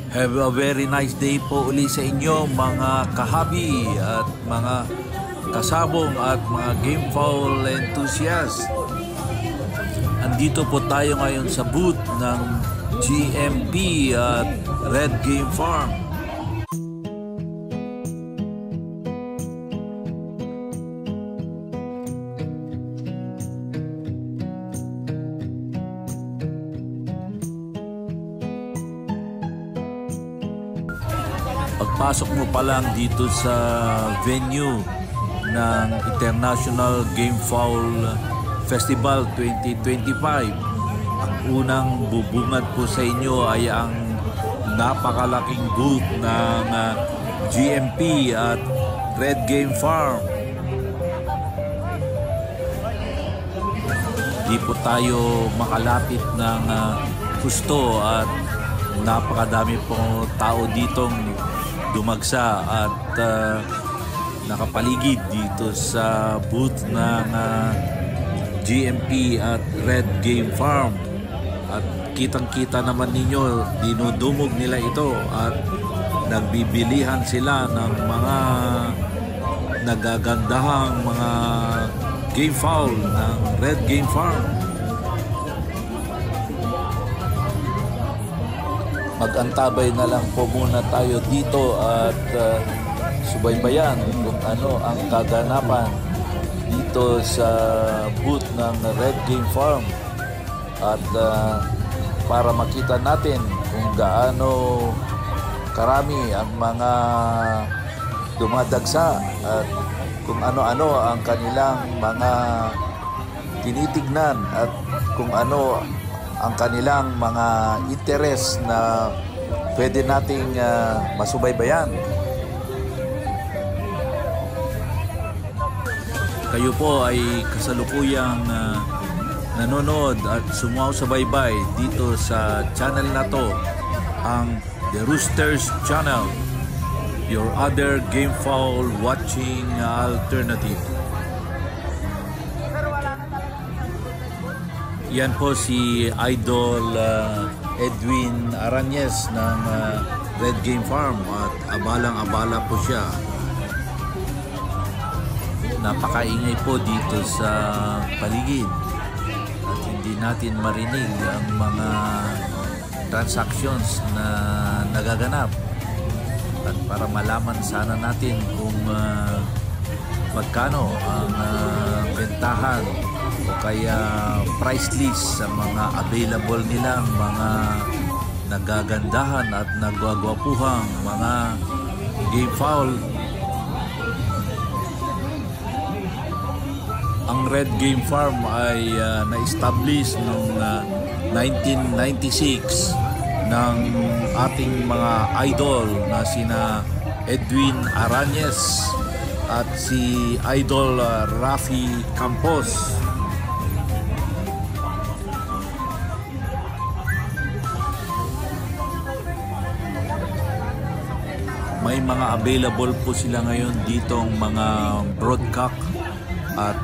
Have a very nice day po uli sa inyo mga kahabi at mga kasabong at mga game fowl enthusiasts. Andito po tayo ngayon sa booth ng GMP at Red Game Farm. Pagpasok mo pa lang dito sa venue ng International Game Fowl Festival 2025, ang unang bubungad po sa inyo ay ang napakalaking booth ng GMP at Red Game Farm. Di po tayo makalapit ng gusto at napakadami pong tao ditong dumagsa at nakapaligid dito sa booth ng GMP at Red Game Farm. At kitang-kita naman ninyo, dinudumog nila ito at nagbibilihan sila ng mga nagagandahang mga game fowl ng Red Game Farm. Mag-antabay na lang po muna tayo dito at subaybayan kung ano ang kaganapan dito sa booth ng Red Game Farm at para makita natin kung gaano karami ang mga dumadagsa at kung ano-ano ang kanilang mga tinitignan at kung ano ang kanilang mga interes na pwede nating masubaybayan. Kayo po ay kasalukuyang nanonood at sumusubaybay dito sa channel na to, ang The Roosters Channel, your other game fowl watching alternative. Yan po si Idol Edwin Aranyes ng Red Game Farm at abalang-abala po siya. Napakaingay po dito sa paligid at hindi natin marinig ang mga transactions na nagaganap. At para malaman sana natin kung magkano ang bentahan o kaya price list sa mga available nilang mga nagagandahan at nagwagwapuhang mga game fowl. Ang Red Game Farm ay na-establish noong 1996 ng ating mga idol na sina Edwin Aranyes at si Idol Rafi Campos. May mga available po sila ngayon ditong mga broadcock at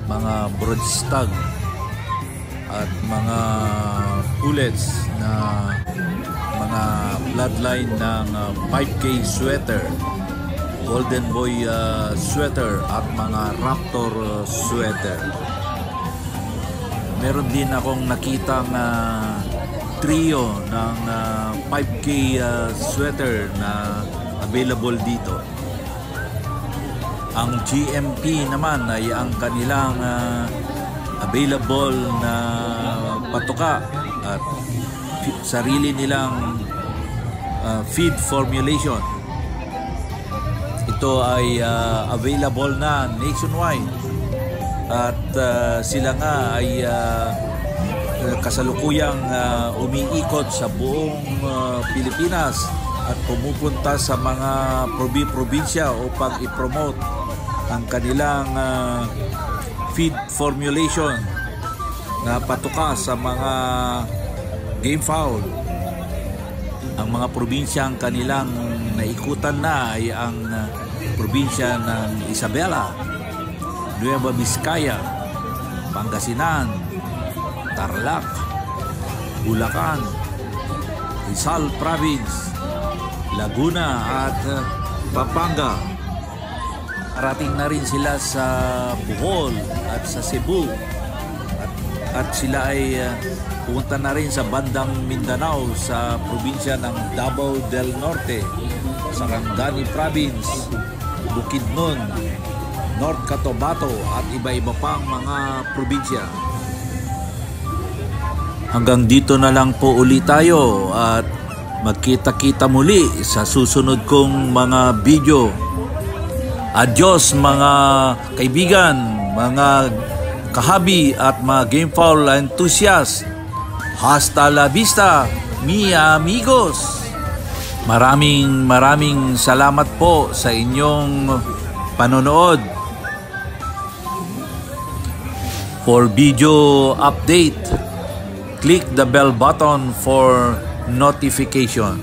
mga broadstag at mga pullets na mga bloodline ng 5K sweater, Golden Boy sweater at mga Raptor sweater. Meron din akong nakitang trio ng 5K sweater na available dito. Ang GMP naman ay ang kanilang available na patuka at sarili nilang feed formulation. Ito ay available na nationwide at sila nga ay kasalukuyang umiikot sa buong Pilipinas at pumupunta sa mga probinsya upang i-promote ang kanilang feed formulation na patuka sa mga game fowl. Ang mga probinsyang kanilang naikutan na ay ang probinsya ng Isabela, Nueva Vizcaya, Pangasinan, Tarlac, Bulacan, Rizal Province, Laguna at Pampanga. Arating na rin sila sa Bohol at sa Cebu. At sila ay pumunta na rin sa bandang Mindanao sa probinsya ng Davao del Norte, Sarangani Province, Bukidnon, North Cotabato at iba-iba pang mga probinsya. Hanggang dito na lang po ulit tayo at magkita-kita muli sa susunod kong mga video. Adios mga kaibigan, mga kahabi at mga gamefowl enthusiast. Hasta la vista, mi amigos. Maraming salamat po sa inyong panonood. For video update, click the bell button for notification.